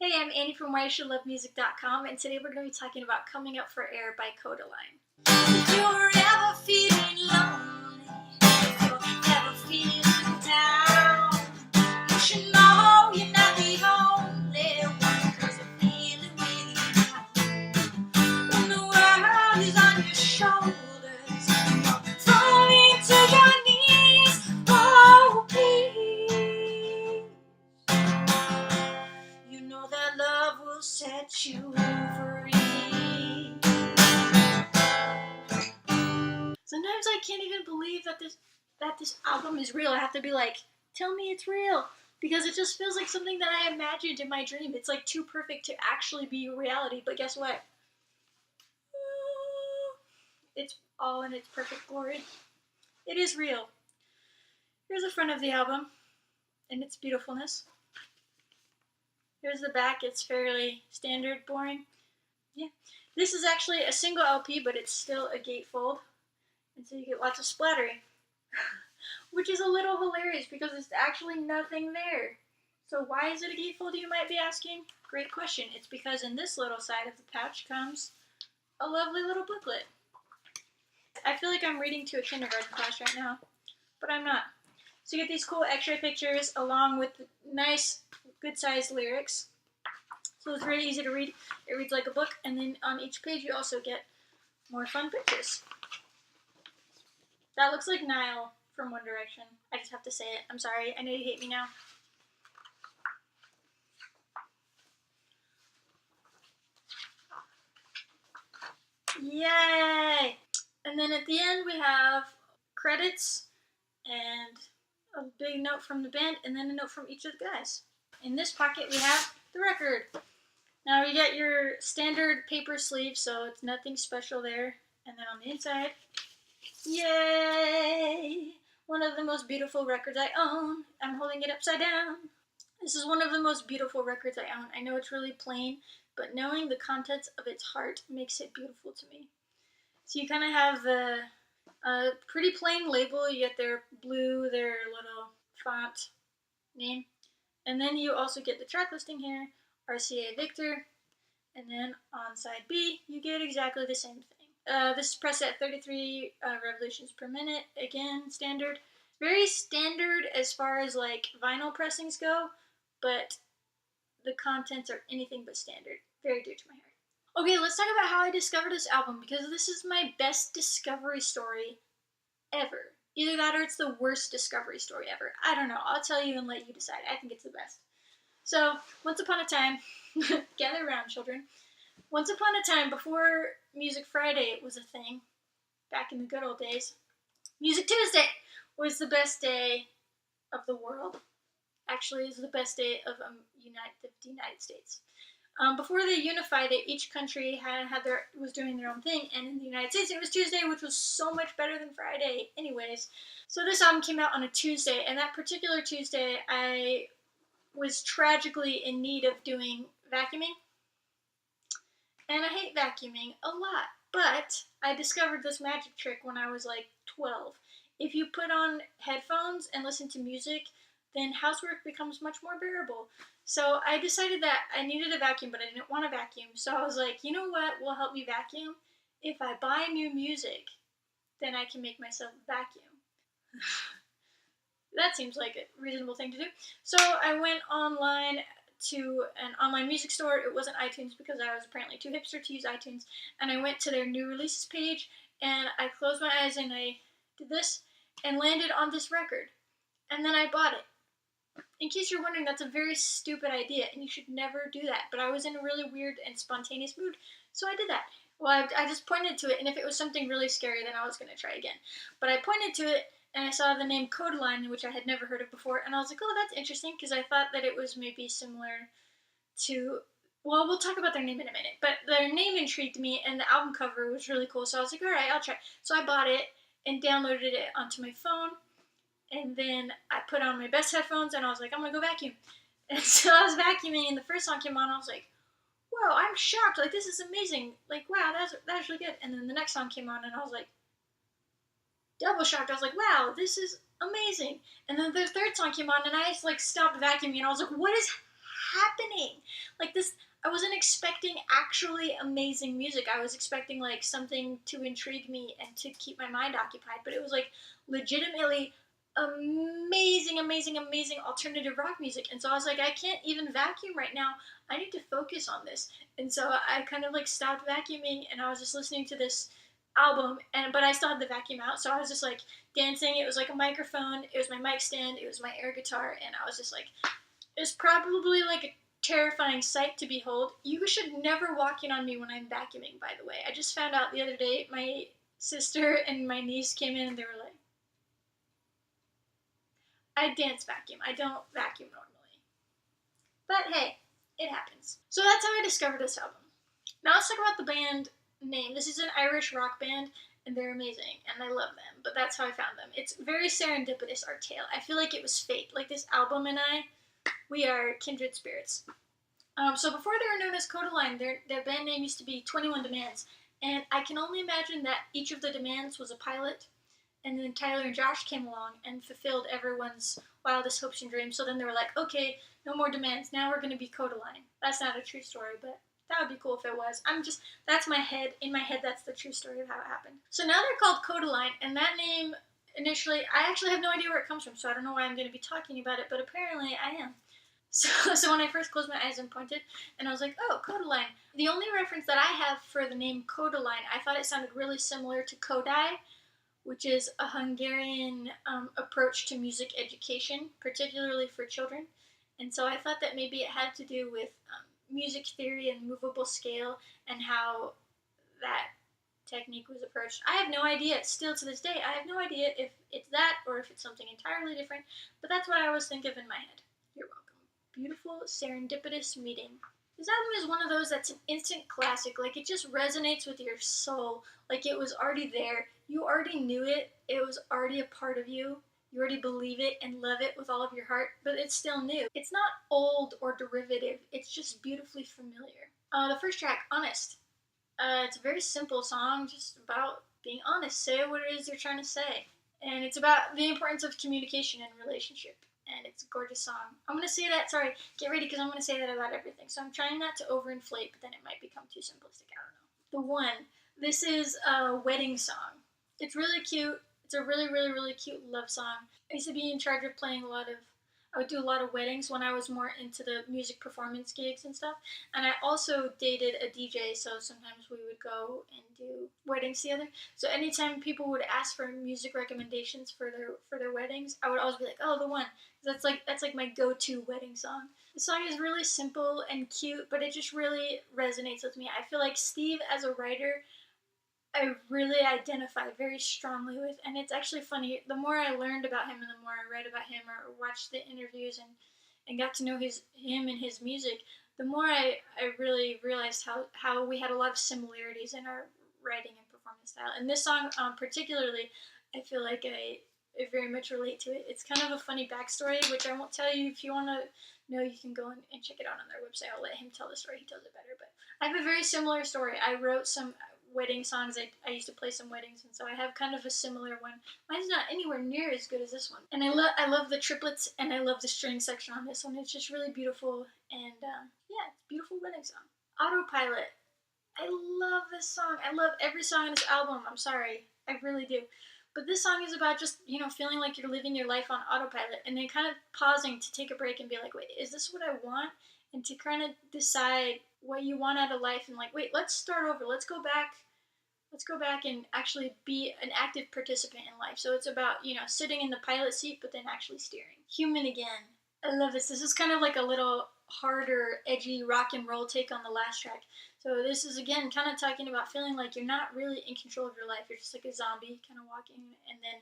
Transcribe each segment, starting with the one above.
Hey, I'm Annie from whyyousshouldlovemusic.com, and today we're going to be talking about Coming Up for Air by Kodaline. If you're ever feeling lonely, if you're ever feeling down, you should know you're not the only one, 'cause I'm feeling with you now. When the world is on your shoulders, you're falling to your knees, oh please. You know that love will set you free. Sometimes I can't even believe that this album is real. I have to be like, tell me it's real. Because it just feels like something that I imagined in my dream. It's like too perfect to actually be reality. But guess what? It's all in its perfect glory. It is real. Here's the front of the album and its beautifulness. Here's the back. It's fairly standard, boring. Yeah. This is actually a single LP, but it's still a gatefold. And so you get lots of splattering. Which is a little hilarious because there's actually nothing there. So why is it a gatefold, you might be asking? Great question. It's because in this little side of the pouch comes a lovely little booklet. I feel like I'm reading to a kindergarten class right now, but I'm not. So you get these cool X-ray pictures along with nice, good-sized lyrics. So it's really easy to read. It reads like a book, and then on each page you also get more fun pictures. That looks like Niall from One Direction. I just have to say it. I'm sorry. I know you hate me now. Yay! And then at the end we have credits and a big note from the band, and then a note from each of the guys. In this pocket we have the record. Now you get your standard paper sleeve, so it's nothing special there. And then on the inside, yay! One of the most beautiful records I own. I'm holding it upside down. This is one of the most beautiful records I own. I know it's really plain, but knowing the contents of its heart makes it beautiful to me. So you kind of have the pretty plain label. You get their blue, their little font name. And then you also get the track listing here, RCA Victor. And then on side B, you get exactly the same thing. This is pressed at 33 revolutions per minute. Again, standard. Very standard as far as like vinyl pressings go, but the contents are anything but standard. Very dear to my heart. Okay, let's talk about how I discovered this album, because this is my best discovery story ever. Either that or it's the worst discovery story ever. I don't know. I'll tell you and let you decide. I think it's the best. So, once upon a time, gather around, children. Once upon a time, before Music Friday was a thing, back in the good old days, Music Tuesday was the best day of the world. Actually, it was the best day of the United States. Before they unified it, each country was doing their own thing, and in the United States it was Tuesday, which was so much better than Friday. Anyways, so this album came out on a Tuesday, and that particular Tuesday I was tragically in need of doing vacuuming. And I hate vacuuming a lot, but I discovered this magic trick when I was like 12. If you put on headphones and listen to music, then housework becomes much more bearable. So I decided that I needed a vacuum, but I didn't want a vacuum. So I was like, you know what will help me vacuum? If I buy new music, then I can make myself vacuum. That seems like a reasonable thing to do. So I went online to an online music store. It wasn't iTunes because I was apparently too hipster to use iTunes. And I went to their new releases page, and I closed my eyes and I did this and landed on this record. And then I bought it. In case you're wondering, that's a very stupid idea, and you should never do that. But I was in a really weird and spontaneous mood, so I did that. Well, I just pointed to it, and if it was something really scary, then I was going to try again. But I pointed to it, and I saw the name Kodaline, which I had never heard of before, and I was like, oh, that's interesting, because I thought that it was maybe similar to... Well, we'll talk about their name in a minute, but their name intrigued me, and the album cover was really cool, so I was like, all right, I'll try. So I bought it and downloaded it onto my phone. And then I put on my best headphones, and I was like, I'm going to go vacuum. And so I was vacuuming, and the first song came on, and I was like, whoa, I'm shocked. Like, this is amazing. Like, wow, that's really good. And then the next song came on, and I was like, double shocked. I was like, wow, this is amazing. And then the third song came on, and I just, like, stopped vacuuming, and I was like, what is happening? Like this, I wasn't expecting actually amazing music. I was expecting like something to intrigue me and to keep my mind occupied, but it was like legitimately amazing, amazing, amazing alternative rock music. And so I was like, I can't even vacuum right now. I need to focus on this. And so I kind of like stopped vacuuming and I was just listening to this album, and but I still had the vacuum out, so I was just like dancing. It was like a microphone, it was my mic stand, it was my air guitar, and I was just like, it's probably like a terrifying sight to behold. You should never walk in on me when I'm vacuuming, by the way. I just found out the other day, my sister and my niece came in and they were like, I dance vacuum, I don't vacuum normally. But hey, it happens. So that's how I discovered this album. Now let's talk about the band name. This is an Irish rock band, and they're amazing, and I love them, but that's how I found them. It's very serendipitous, our tale. I feel like it was fate. Like this album and I, we are kindred spirits. So before they were known as Kodaline, their band name used to be 21 Demands, and I can only imagine that each of the demands was a pilot, and then Tyler and Josh came along and fulfilled everyone's wildest hopes and dreams. So then they were like, okay, no more demands. Now we're going to be Kodaline. That's not a true story, but that would be cool if it was. That's my head. In my head, that's the true story of how it happened. So now they're called Kodaline, and that name initially, I actually have no idea where it comes from, so I don't know why I'm going to be talking about it, but apparently I am. So when I first closed my eyes and pointed, and I was like, oh, Kodaline. The only reference that I have for the name Kodaline, I thought it sounded really similar to Kodai, which is a Hungarian approach to music education, particularly for children. And so I thought that maybe it had to do with music theory and movable scale and how that technique was approached. I have no idea. Still to this day, I have no idea if it's that or if it's something entirely different, but that's what I always think of in my head. You're welcome. Beautiful, serendipitous meeting. This album is one of those that's an instant classic. Like, it just resonates with your soul. Like, it was already there. You already knew it. It was already a part of you. You already believe it and love it with all of your heart, but it's still new. It's not old or derivative. It's just beautifully familiar. The first track, Honest. It's a very simple song, just about being honest. Say what it is you're trying to say. And it's about the importance of communication in a relationship. And it's a gorgeous song. I'm going to say that, sorry, get ready because I'm going to say that about everything. So I'm trying not to overinflate, but then it might become too simplistic. I don't know. The One. This is a wedding song. It's really cute. It's a really, really, really cute love song. I used to be in charge of I would do a lot of weddings when I was more into the music performance gigs and stuff. And I also dated a DJ, so sometimes we would go and do weddings together. So anytime people would ask for music recommendations for their weddings, I would always be like, oh, The One. That's like my go-to wedding song. The song is really simple and cute, but it just really resonates with me. I feel like Steve, as a writer, I really identify very strongly with, and it's actually funny. The more I learned about him and the more I read about him or watched the interviews and got to know him and his music, the more I really realized how we had a lot of similarities in our writing and performance style. And this song particularly, I feel like I very much relate to it. It's kind of a funny backstory, which I won't tell you. If you want to know, you can go and check it out on their website. I'll let him tell the story. He tells it better. But I have a very similar story. I wrote some wedding songs. I used to play some weddings, and so I have kind of a similar one. Mine's not anywhere near as good as this one. And I love the triplets, and I love the string section on this one. It's just really beautiful, and yeah, it's a beautiful wedding song. Autopilot. I love this song. I love every song on this album. I'm sorry. I really do. But this song is about just, feeling like you're living your life on autopilot, and then kind of pausing to take a break and be like, wait, is this what I want? And to kind of decide what you want out of life, and like, wait, let's start over. Let's go back and actually be an active participant in life. So it's about, sitting in the pilot seat, but then actually steering. Human Again. I love this. This is kind of like a little harder, edgy rock and roll take on the last track. So this is, again, kind of talking about feeling like you're not really in control of your life. You're just like a zombie kind of walking. And then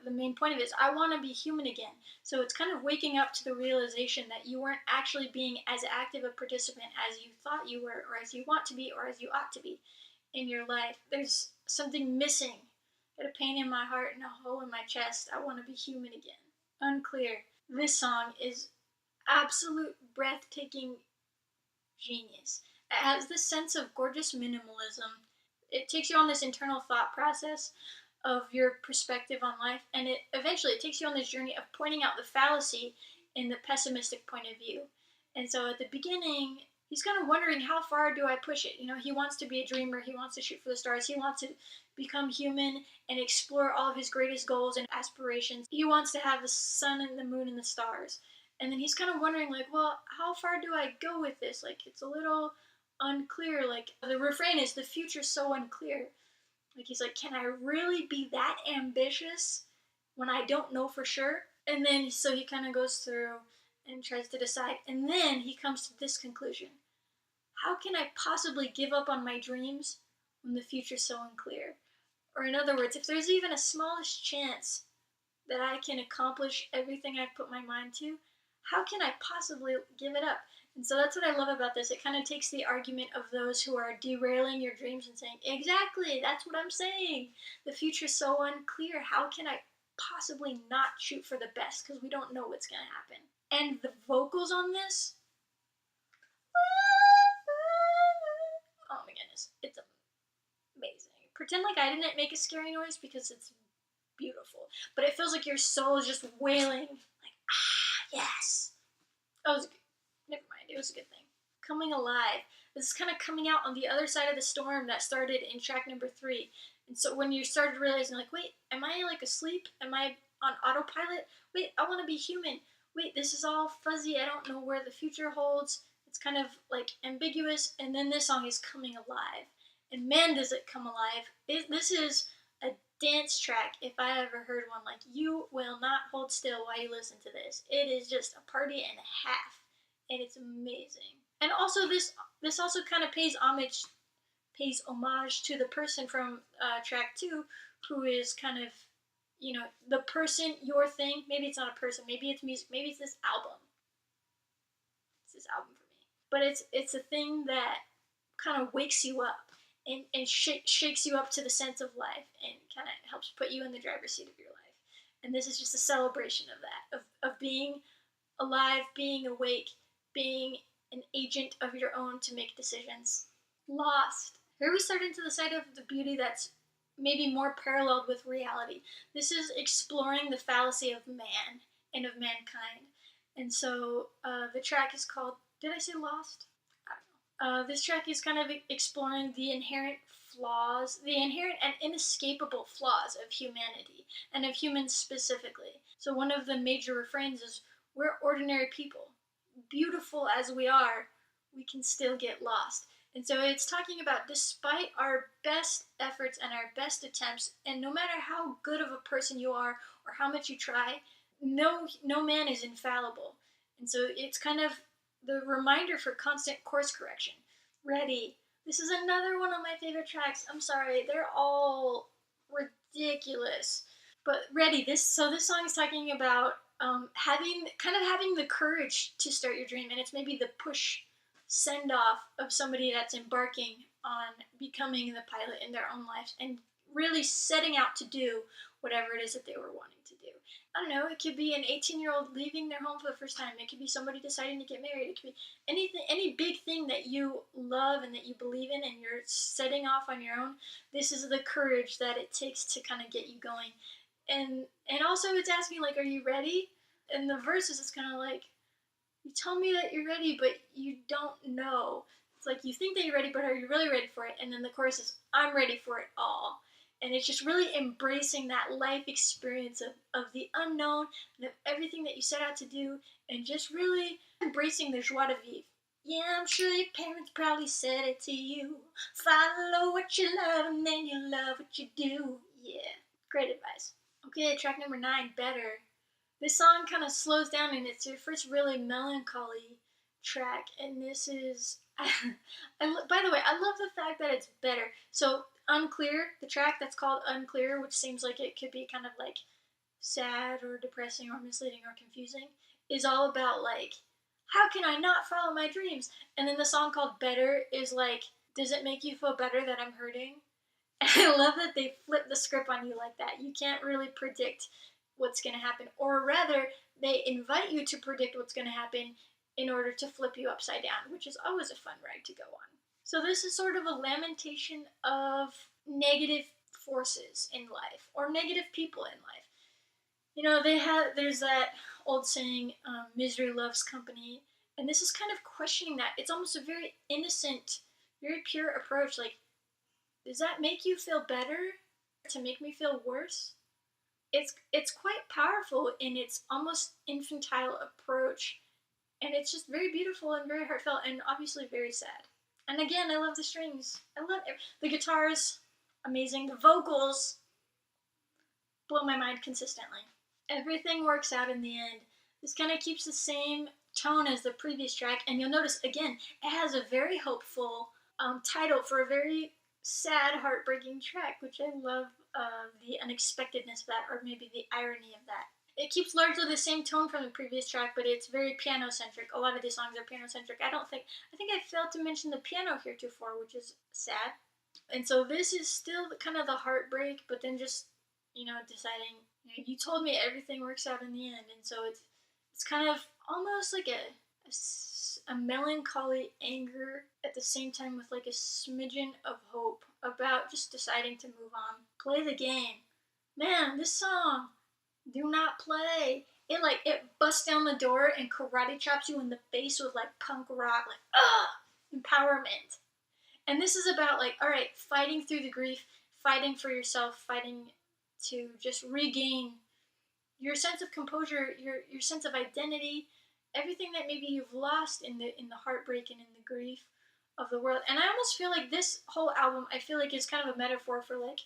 the main point of it is, I want to be human again. So it's kind of waking up to the realization that you weren't actually being as active a participant as you thought you were, or as you want to be, or as you ought to be in your life. There's something missing. Got a pain in my heart and a hole in my chest. I want to be human again. Unclear. This song is absolute breathtaking genius. It has this sense of gorgeous minimalism. It takes you on this internal thought process of your perspective on life, and it takes you on this journey of pointing out the fallacy in the pessimistic point of view. And so at the beginning, he's kind of wondering, how far do I push it? He wants to be a dreamer. He wants to shoot for the stars. He wants to become human and explore all of his greatest goals and aspirations. He wants to have the sun and the moon and the stars. And then he's kind of wondering, like, well, how far do I go with this? Like, it's a little unclear. Like, the refrain is, the future's so unclear. Like, he's like, can I really be that ambitious when I don't know for sure? And then, so he kind of goes through and tries to decide. And then he comes to this conclusion. How can I possibly give up on my dreams when the future's so unclear? Or in other words, if there's even a smallest chance that I can accomplish everything I've put my mind to, how can I possibly give it up? And so that's what I love about this. It kind of takes the argument of those who are derailing your dreams and saying, exactly, that's what I'm saying. The future's so unclear. How can I possibly not shoot for the best? Because we don't know what's going to happen. And the vocals on this, oh my goodness, it's amazing. Pretend like I didn't make a scary noise because it's beautiful. But it feels like your soul is just wailing, like, yes. That was good. Never mind, it was a good thing. Coming alive. This is kind of coming out on the other side of the storm that started in track number 3. And so when you started realizing, like, wait, am I like asleep? Am I on autopilot? Wait, I want to be human. Wait, this is all fuzzy. I don't know where the future holds. It's kind of like ambiguous. And then this song is coming alive. And man, does it come alive. This is a dance track, if I ever heard one. Like, you will not hold still while you listen to this. It is just a party and a half. And it's amazing. And also this also kind of pays homage to the person from track 2, who is kind of, the person, your thing. Maybe it's not a person, maybe it's music, maybe it's this album. It's this album for me. But it's a thing that kind of wakes you up and shakes you up to the sense of life and kind of helps put you in the driver's seat of your life. And this is just a celebration of that, of being alive, being awake, being an agent of your own to make decisions. Lost. Here we start into the side of the beauty that's maybe more paralleled with reality. This is exploring the fallacy of man and of mankind. And so the track is called, did I say Lost? I don't know. This track is kind of exploring the inherent flaws, the inherent and inescapable flaws of humanity, and of humans specifically. So one of the major refrains is, we're ordinary people. Beautiful as we are, we can still get lost. And so it's talking about, despite our best efforts and our best attempts, and no matter how good of a person you are or how much you try, no man is infallible. And so it's kind of the reminder for constant course correction. Ready. This is another one of my favorite tracks. I'm sorry, they're all ridiculous. But Ready. This song is talking about having the courage to start your dream, and it's maybe the push send off of somebody that's embarking on becoming the pilot in their own lives and really setting out to do whatever it is that they were wanting to do. I don't know, it could be an 18-year-old leaving their home for the first time. It could be somebody deciding to get married. It could be anything, any big thing that you love and that you believe in and you're setting off on your own. This is the courage that it takes to kind of get you going. And also it's asking, like, are you ready? And the verses, it's kind of like, you tell me that you're ready, but you don't know. It's like, you think that you're ready, but are you really ready for it? And then the chorus is, I'm ready for it all. And it's just really embracing that life experience of the unknown and of everything that you set out to do, and just really embracing the joie de vivre. Yeah, I'm sure your parents probably said it to you. Follow what you love and then you love what you do. Yeah, great advice. Okay, track number 9, Better. This song kind of slows down, and it's your first really melancholy track. And this is, by the way, I love the fact that it's better. So Unclear, the track that's called Unclear, which seems like it could be kind of like sad or depressing or misleading or confusing, is all about, like, how can I not follow my dreams? And then the song called Better is like, does it make you feel better that I'm hurting? And I love that they flip the script on you like that. You can't really predict what's going to happen, or rather they invite you to predict what's going to happen in order to flip you upside down, which is always a fun ride to go on. So this is sort of a lamentation of negative forces in life, or negative people in life. You know, there's that old saying, misery loves company, And this is kind of questioning that. It's almost a very innocent, very pure approach. Like, does that make you feel better to make me feel worse? It's quite powerful in its almost infantile approach, and it's just very beautiful and very heartfelt and obviously very sad. And again, I love the strings. I love it. The guitars, amazing. The vocals blow my mind consistently. Everything works out in the end. This kind of keeps the same tone as the previous track, and you'll notice again, it has a very hopeful title for a very sad, heartbreaking track, which I love the unexpectedness of that, or maybe the irony of that. It keeps largely the same tone from the previous track, but it's very piano-centric. A lot of these songs are piano-centric. I think I failed to mention the piano heretofore, which is sad. And so this is still kind of the heartbreak, but then just, deciding, you told me everything works out in the end. And so it's kind of almost like a melancholy anger at the same time with like a smidgen of hope about just deciding to move on. Play the game. Man, this song, do not play. It busts down the door and karate chops you in the face with like punk rock, empowerment. And this is about like, all right, fighting through the grief, fighting for yourself, fighting to just regain your sense of composure, your sense of identity, everything that maybe you've lost in the heartbreak and in the grief of the world. And I almost feel like this whole album, I feel like is kind of a metaphor for like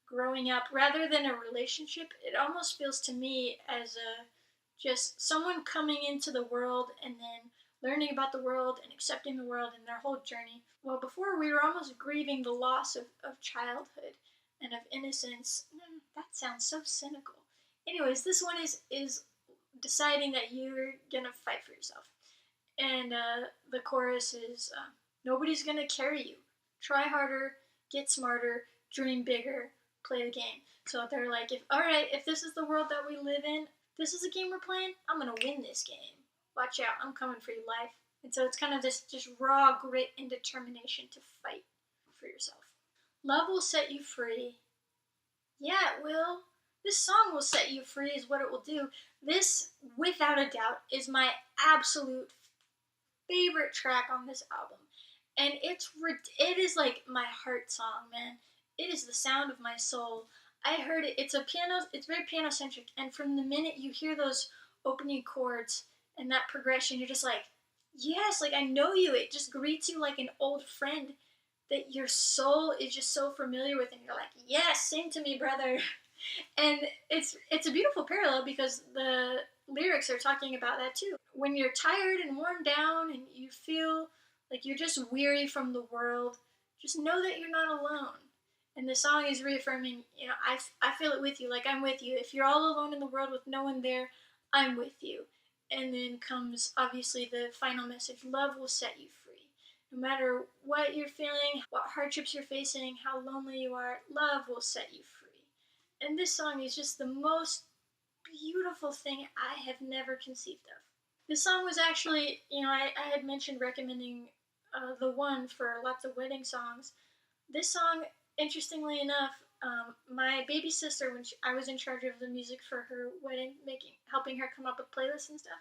growing up rather than a relationship. It almost feels to me as just someone coming into the world and then learning about the world and accepting the world and their whole journey. Well, before we were almost grieving the loss of childhood and of innocence. That sounds so cynical. Anyways, this one is deciding that you're gonna fight for yourself. And the chorus is, nobody's gonna carry you. Try harder, get smarter, dream bigger, play the game. So they're like, if this is the world that we live in, this is a game we're playing, I'm gonna win this game. Watch out, I'm coming for your life. And so it's kind of this just raw grit and determination to fight for yourself. Love will set you free. Yeah, it will. This song will set you free is what it will do. This, without a doubt, is my absolute favorite track on this album. And it is like my heart song, man. It is the sound of my soul. I heard it. It's very piano centric. And from the minute you hear those opening chords and that progression, you're just like, yes, like I know you. It just greets you like an old friend that your soul is just so familiar with. And you're like, yes, sing to me, brother. And it's a beautiful parallel because the lyrics are talking about that too. When you're tired and worn down and you feel like you're just weary from the world, just know that you're not alone. And the song is reaffirming, I feel it with you, like I'm with you. If you're all alone in the world with no one there, I'm with you. And then comes, obviously, the final message, love will set you free. No matter what you're feeling, what hardships you're facing, how lonely you are, love will set you free. And this song is just the most beautiful thing I have never conceived of. This song was actually, I had mentioned recommending The One for lots of wedding songs. This song, interestingly enough, my baby sister, when I was in charge of the music for her wedding, helping her come up with playlists and stuff,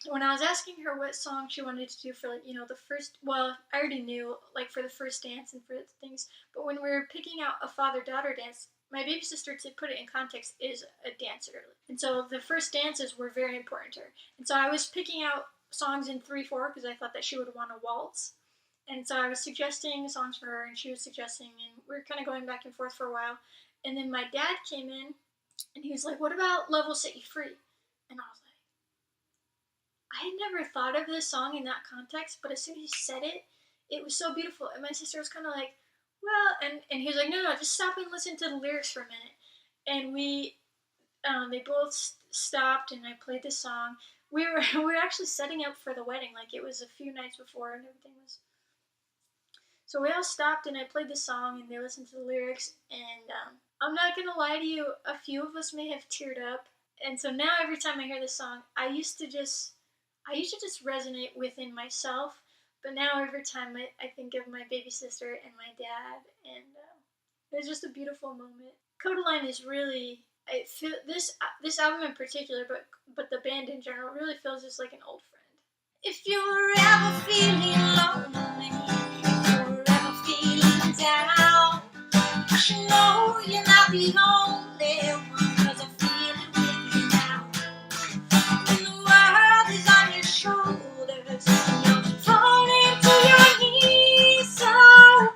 when I was asking her what song she wanted to do for, the first, well, I already knew, for the first dance and for things, but when we were picking out a father-daughter dance, my baby sister, to put it in context, is a dancer. And so the first dances were very important to her. And so I was picking out songs in 3/4 because I thought that she would want to waltz. And so I was suggesting songs for her, and she was suggesting, and we were kind of going back and forth for a while. And then my dad came in, and he was like, what about Love Will Set You Free? And I was like, I had never thought of this song in that context, but as soon as he said it, it was so beautiful. And my sister was kind of like, well, and he was like, no, just stop and listen to the lyrics for a minute. And they both stopped, and I played this song. We were actually setting up for the wedding, it was a few nights before, and everything was. So we all stopped, and I played the song, and they listened to the lyrics, and I'm not gonna lie to you, a few of us may have teared up, and so now every time I hear this song, I used to just resonate within myself, but now every time I think of my baby sister and my dad, and it's just a beautiful moment. Kodaline is really, I feel this album in particular, but the band in general really feels just like an old friend. If you're ever feeling lonely, if you're ever feeling down, you should know you're not the only one, 'cause I feel it with you now. When the world is on your shoulders and you're falling to your knees, so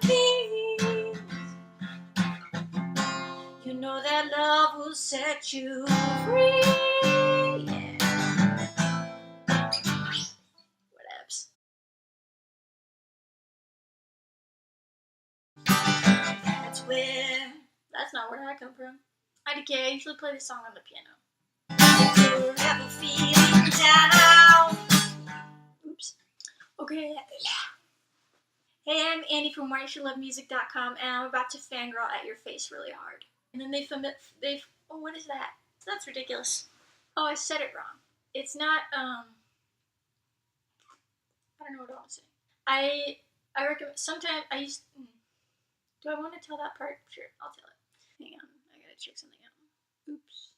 please, you know that love will set you free. Yeah. Whatevs. That's not where I come from. I usually play this song on the piano. If you're ever feeling down. Oops. Okay. Hey, I'm Annie from whyyousshouldlovemusic.com, and I'm about to fangirl at your face really hard. And then oh, what is that? That's ridiculous. Oh, I said it wrong. It's not, I don't know what I want to say. I recommend, sometimes do I want to tell that part? Sure, I'll tell it. Hang on, I gotta check something out. Oops.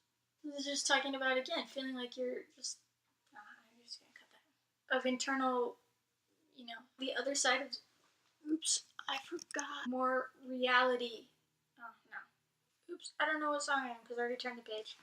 This is just talking about, again, feeling like you're just, I'm just gonna cut that. Of internal, the other side of, oops, I forgot. More reality. Oh, no. Oops, I don't know what song I am because I already turned the page.